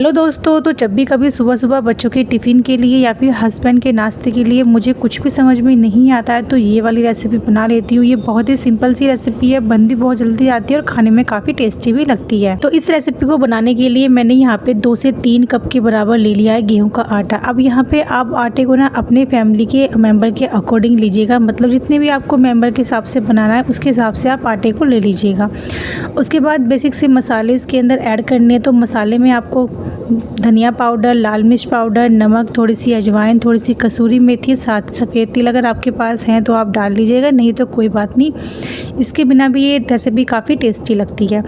Hello दोस्तों, तो जब भी कभी सुबह सुबह बच्चों के टिफ़िन के लिए या फिर हस्बैंड के नाश्ते के लिए मुझे कुछ भी समझ में नहीं आता है तो ये वाली रेसिपी बना लेती हूँ। ये बहुत ही सिंपल सी रेसिपी है, बन भी बहुत जल्दी आती है और खाने में काफ़ी टेस्टी भी लगती है। तो इस रेसिपी को बनाने के लिए मैंने यहाँ पे 2 से 3 कप के बराबर ले लिया है गेहूँ का आटा। अब यहाँ पे आप आटे को ना अपने फैमिली के मेम्बर के अकॉर्डिंग लीजिएगा, मतलब जितने भी आपको मेम्बर के हिसाब से बनाना है उसके हिसाब से आप आटे को ले लीजिएगा। उसके बाद बेसिक से मसाले इसके अंदर ऐड करने हैं। तो मसाले में आपको धनिया पाउडर, लाल मिर्च पाउडर, नमक, थोड़ी सी अजवाइन, थोड़ी सी कसूरी मेथी, साथ सफ़ेद तिल अगर आपके पास हैं तो आप डाल लीजिएगा, नहीं तो कोई बात नहीं। इसके बिना भी ये रेसिपी काफ़ी टेस्टी लगती है।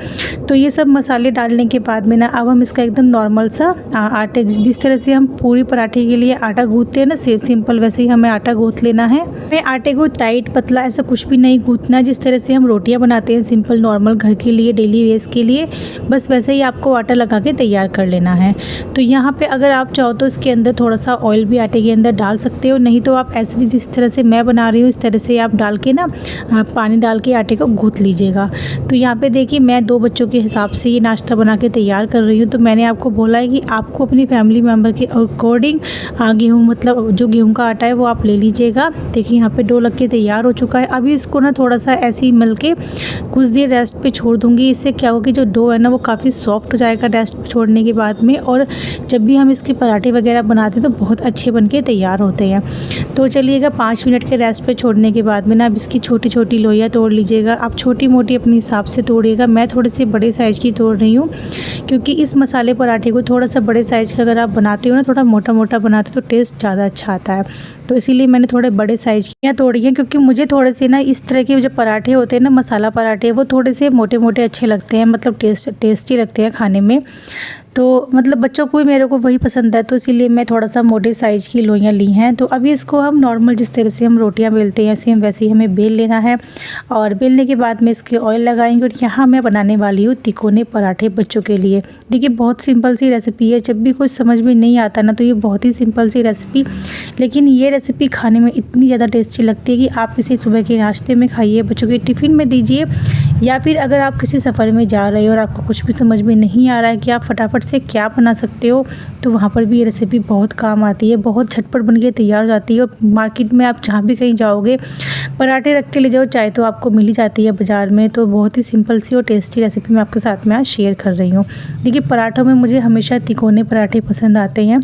तो ये सब मसाले डालने के बाद में ना अब हम इसका एकदम नॉर्मल सा आटे जिस तरह से हम पूरी पराठे के लिए आटा गूँथते हैं ना सिंपल, वैसे ही हमें आटा गूँथ लेना है। हमें आटे को टाइट पतला ऐसा कुछ भी नहीं गूँथना, जिस तरह से हम रोटियाँ बनाते हैं सिंपल नॉर्मल घर के लिए डेली वेज के लिए, बस वैसे ही आपको आटा लगा के तैयार कर लेना है। तो यहाँ पे अगर आप चाहो तो इसके अंदर थोड़ा सा ऑयल भी आटे के अंदर डाल सकते हो, नहीं तो आप ऐसे जिस तरह से मैं बना रही हूँ इस तरह से आप डाल के ना पानी डाल के आटे को गूँथ लीजिएगा। तो यहाँ पे देखिए मैं 2 बच्चों के हिसाब से ये नाश्ता बना के तैयार कर रही हूँ। तो मैंने आपको बोला है कि आपको अपनी फैमिली मेम्बर के अकॉर्डिंग गेहूँ मतलब जो गेहूँ का आटा है वो आप ले लीजिएगा। देखिए यहाँ पे डो लग के तैयार हो चुका है। अभी इसको ना थोड़ा सा ऐसे ही मिल के कुछ देर रेस्ट पे छोड़ दूँगी। इससे क्या होगा कि जो डो है ना वो काफ़ी सॉफ्ट हो जाएगा रेस्ट पे छोड़ने के बाद में, और जब भी हम इसके पराठे वगैरह बनाते हैं तो बहुत अच्छे बन के तैयार होते हैं। तो चलिएगा 5 मिनट के रेस्ट पे छोड़ने के बाद में ना अब इसकी छोटी छोटी लोइयाँ तोड़ लीजिएगा। आप छोटी मोटी अपने हिसाब से तोड़िएगा, मैं थोड़े से बड़े साइज़ की तोड़ रही हूँ क्योंकि इस मसाले पराठे को थोड़ा सा बड़े साइज़ का अगर आप बनाते हो ना, थोड़ा मोटा मोटा बनाते हो तो टेस्ट ज़्यादा अच्छा आता है। तो इसीलिए मैंने थोड़े बड़े साइज़ की तोड़ी हैं, क्योंकि मुझे थोड़े से ना इस तरह के जो पराठे होते हैं ना मसाला पराठे, वो थोड़े से मोटे मोटे अच्छे लगते हैं, मतलब टेस्टी लगते हैं खाने में। तो मतलब बच्चों को भी मेरे को वही पसंद है, तो इसीलिए मैं थोड़ा सा मोटे साइज़ की लोइयाँ ली हैं। तो अभी इसको हम नॉर्मल जिस तरह से हम रोटियाँ बेलते हैं सेम वैसे ही हमें बेल लेना है, और बेलने के बाद में इसके ऑयल लगाएंगे। और यहाँ मैं बनाने वाली हूँ तिकोने पराठे बच्चों के लिए। देखिए बहुत सिंपल सी रेसिपी है, जब भी कुछ समझ में नहीं आता ना तो ये बहुत ही सिंपल सी रेसिपी, लेकिन ये रेसिपी खाने में इतनी ज़्यादा टेस्टी लगती है कि आप इसे सुबह के नाश्ते में खाइए, बच्चों के टिफ़िन में दीजिए, या फिर अगर आप किसी सफ़र में जा रहे हो और आपको कुछ भी समझ में नहीं आ रहा है कि आप फटाफट से क्या बना सकते हो, तो वहाँ पर भी ये रेसिपी बहुत काम आती है। बहुत झटपट बन के तैयार हो जाती है, और मार्केट में आप जहाँ भी कहीं जाओगे पराठे रख के ले जाओ चाय तो आपको मिल ही जाती है बाज़ार में। तो बहुत ही सिंपल सी और टेस्टी रेसिपी मैं आपके साथ में आज शेयर कर रही हूँ। देखिए पराठों में मुझे हमेशा तिकोने पराठे पसंद आते हैं,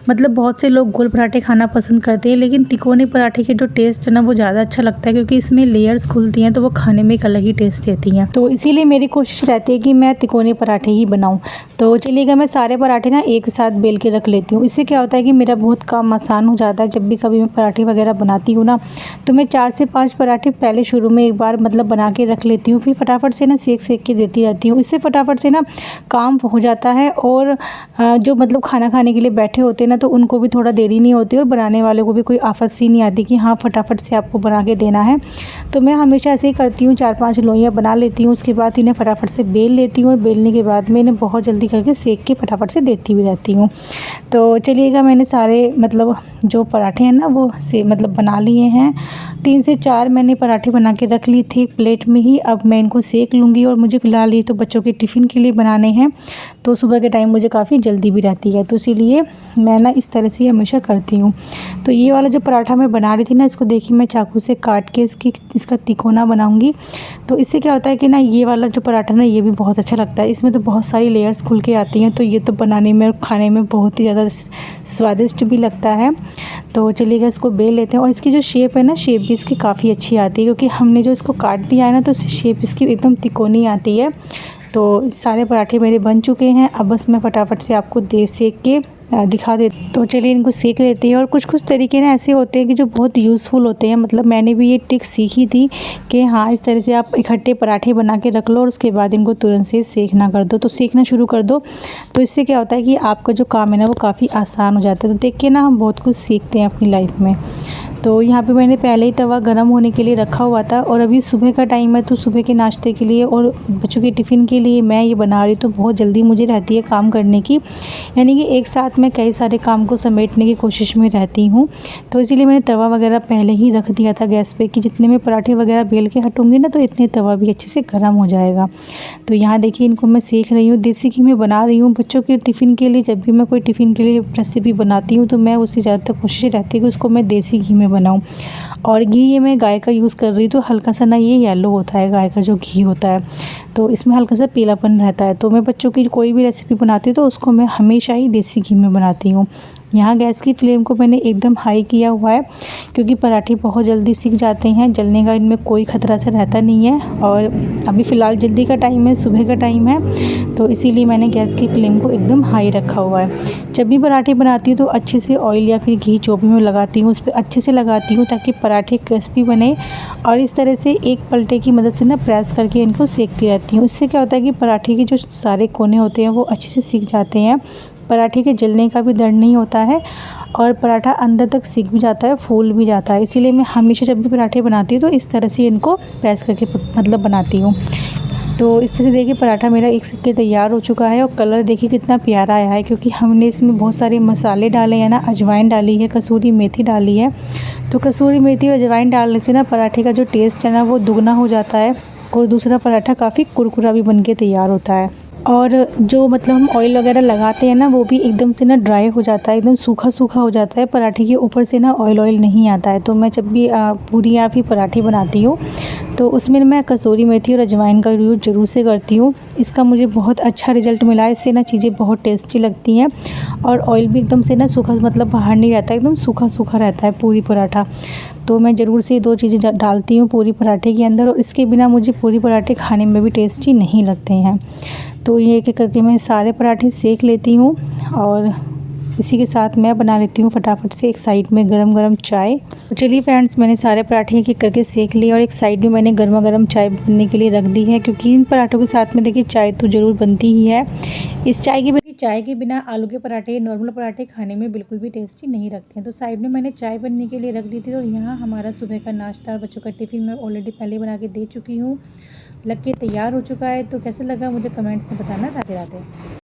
मतलब बहुत से लोग गोल पराठे खाना पसंद करते हैं, लेकिन तिकोने पराठे के जो टेस्ट है ना वो ज़्यादा अच्छा लगता है, क्योंकि इसमें लेयर्स खुलती हैं तो वो खाने में एक अलग ही टेस्ट देती हैं। तो इसीलिए मेरी कोशिश रहती है कि मैं तिकोने पराठे ही बनाऊँ। तो चलिएगा मैं सारे पराठे ना एक साथ बेल के रख लेती हूँ। इससे क्या होता है कि मेरा बहुत काम आसान हो जाता है। जब भी कभी मैं पराठे वगैरह बनाती हूँ ना तो मैं 4 से 5 पराठे पहले शुरू में एक बार मतलब बना के रख लेती हूँ, फिर फटाफट से ना सेक के देती रहती हूँ। इससे फटाफट से ना काम हो जाता है, और जो मतलब खाना खाने के लिए बैठे होते हैं ना तो उनको भी थोड़ा देरी नहीं होती, और बनाने वाले को भी कोई आफत सी नहीं आती कि हाँ फटाफट से आपको बना के देना है। तो मैं हमेशा ऐसे ही करती हूँ, 4-5 लोइयाँ बना लेती हूँ, उसके बाद इन्हें फटाफट से बेल लेती हूँ, और बेलने के बाद में इन्हें बहुत जल्दी करके सेक के फटाफट से देती भी रहती हूँ। तो चलिएगा मैंने सारे मतलब जो पराठे हैं ना वो से मतलब बना लिए हैं। 3 से 4 मैंने पराठे बना के रख ली थी प्लेट में ही। अब मैं इनको सेक लूँगी, और मुझे फ़िलहाल ये तो बच्चों के टिफ़िन के लिए बनाने हैं, तो सुबह के टाइम मुझे काफ़ी जल्दी भी रहती है, तो इसीलिए मैं ना इस तरह से हमेशा करती हूँ। तो ये वाला जो पराठा मैं बना रही थी ना, इसको देखिए मैं चाकू से काट के इसका तिकोना बनाऊँगी। तो इससे क्या होता है कि ना ये वाला जो पराठा ना ये भी बहुत अच्छा लगता है। इसमें तो बहुत सारी लेयर्स खुल के आती हैं, तो ये तो बनाने में और खाने में बहुत ही ज़्यादा स्वादिष्ट भी लगता है। तो चलिएगा इसको बेल लेते हैं, और इसकी जो शेप है ना शेप भी इसकी काफ़ी अच्छी आती है, क्योंकि हमने जो इसको काट दिया है ना तो शेप इसकी एकदम तिकोनी आती है। तो सारे पराठे मेरे बन चुके हैं। अब बस मैं फटाफट से आपको सेक के दिखा दे। तो चलिए इनको सेक लेते हैं। और कुछ तरीके ना ऐसे होते हैं कि जो बहुत यूज़फुल होते हैं, मतलब मैंने भी ये टिक सीखी थी कि हाँ इस तरह से आप इकट्ठे पराठे बना के रख लो, और उसके बाद इनको तुरंत से सेकना कर दो। तो सेकना शुरू कर दो, तो इससे क्या होता है कि आपका जो काम है ना वो काफ़ी आसान हो जाता है। तो देखिए ना हम बहुत कुछ सीखते हैं अपनी लाइफ में। तो यहाँ पे मैंने पहले ही तवा गर्म होने के लिए रखा हुआ था और अभी सुबह का टाइम है, तो सुबह के नाश्ते के लिए और बच्चों के टिफ़िन के लिए मैं ये बना रही, तो बहुत जल्दी मुझे रहती है काम करने की, यानी कि एक साथ मैं कई सारे काम को समेटने की कोशिश में रहती हूँ। तो इसीलिए मैंने तवा वगैरह पहले ही रख दिया था गैस पे कि जितने में पराठे वगैरह बेल के हटूँगी ना, तो इतने तवा भी अच्छे से गर्म हो जाएगा। तो यहाँ देखिए इनको मैं सीख रही हूँ, देसी घी में बना रही हूँ बच्चों के टिफ़िन के लिए। जब भी मैं कोई टिफ़िन के लिए रेसिपी बनाती हूँ तो मैं उसकी ज़्यादातर कोशिश रहती है कि उसको मैं देसी घी में बनाऊँ। और घी ये मैं गाय का यूज़ कर रही हूँ, तो हल्का सा ना ये येलो होता है गाय का जो घी होता है, तो इसमें हल्का सा पीलापन रहता है। तो मैं बच्चों की कोई भी रेसिपी बनाती हूँ तो उसको मैं हमेशा ही देसी घी में बनाती हूँ। यहाँ गैस की फ्लेम को मैंने एकदम हाई किया हुआ है, क्योंकि पराठे बहुत जल्दी सिक जाते हैं, जलने का इनमें कोई ख़तरा से रहता नहीं है। और अभी फ़िलहाल जल्दी का टाइम है, सुबह का टाइम है, तो इसीलिए मैंने गैस की फ्लेम को एकदम हाई रखा हुआ है। जब भी पराठे बनाती हूँ तो अच्छे से ऑयल या फिर घी जो भी मैं लगाती हूँ उस पर अच्छे से लगाती हूँ, ताकि पराठे क्रिस्पी बने। और इस तरह से एक पलटे की मदद से ना प्रेस करके इनको सेकती रहती हूँ। इससे क्या होता है कि पराठे के जो सारे कोने होते हैं वो अच्छे से सिक जाते हैं, पराठे के जलने का भी डर नहीं होता है और पराठा अंदर तक सिक भी जाता है, फूल भी जाता है। इसीलिए मैं हमेशा जब भी पराठे बनाती हूँ तो इस तरह से इनको प्रेस करके मतलब बनाती हूँ। तो इस तरह से देखिए पराठा मेरा एक सिक के तैयार हो चुका है और कलर देखिए कितना प्यारा आया है, क्योंकि हमने इसमें बहुत सारे मसाले डाले हैं ना, अजवाइन डाली है, कसूरी मेथी डाली है। तो कसूरी मेथी और अजवाइन डालने से ना पराठे का जो टेस्ट है ना वो दुगना हो जाता है और दूसरा पराठा काफ़ी कुरकुरा भी बन के तैयार होता है। और जो मतलब हम ऑयल वगैरह लगाते हैं ना वो भी एकदम से ना ड्राई हो जाता है, एकदम सूखा सूखा हो जाता है, पराठे के ऊपर से ना ऑयल नहीं आता है। तो मैं जब भी पूरी या फिर पराठे बनाती हूँ तो उसमें मैं कसूरी मेथी और अजवाइन का यूज़ ज़रूर से करती हूँ। इसका मुझे बहुत अच्छा रिज़ल्ट मिला है, इससे ना चीज़ें बहुत टेस्टी लगती हैं और ऑयल भी एकदम से ना सूखा मतलब बाहर नहीं रहता, एकदम सूखा सूखा रहता है पूरी पराठा। तो मैं ज़रूर से 2 चीज़ें डालती हूँ पूरी पराठे के अंदर, और इसके बिना मुझे पूरी पराठे खाने में भी टेस्टी नहीं लगते हैं। तो ये एक एक करके मैं सारे पराठे सेक लेती हूँ और इसी के साथ मैं बना लेती हूँ फटाफट से एक साइड में गरम गरम चाय। तो चलिए फ्रेंड्स, मैंने सारे पराठे एक एक करके सेक लिए और एक साइड में मैंने गर्मा गर्म चाय बनने के लिए रख दी है, क्योंकि इन पराठों के साथ में देखिए चाय तो ज़रूर बनती ही है। इस चाय के बिना आलू के पराठे, नॉर्मल पराठे खाने में बिल्कुल भी टेस्टी नहीं लगते हैं। तो साइड में मैंने चाय बनने के लिए रख दी थी और यहाँ हमारा सुबह का नाश्ता और बच्चों का टिफ़िन मैं ऑलरेडी पहले बना के दे चुकी हूँ, लग के तैयार हो चुका है। तो कैसे लगा मुझे कमेंट्स में बताना। राधे राधे।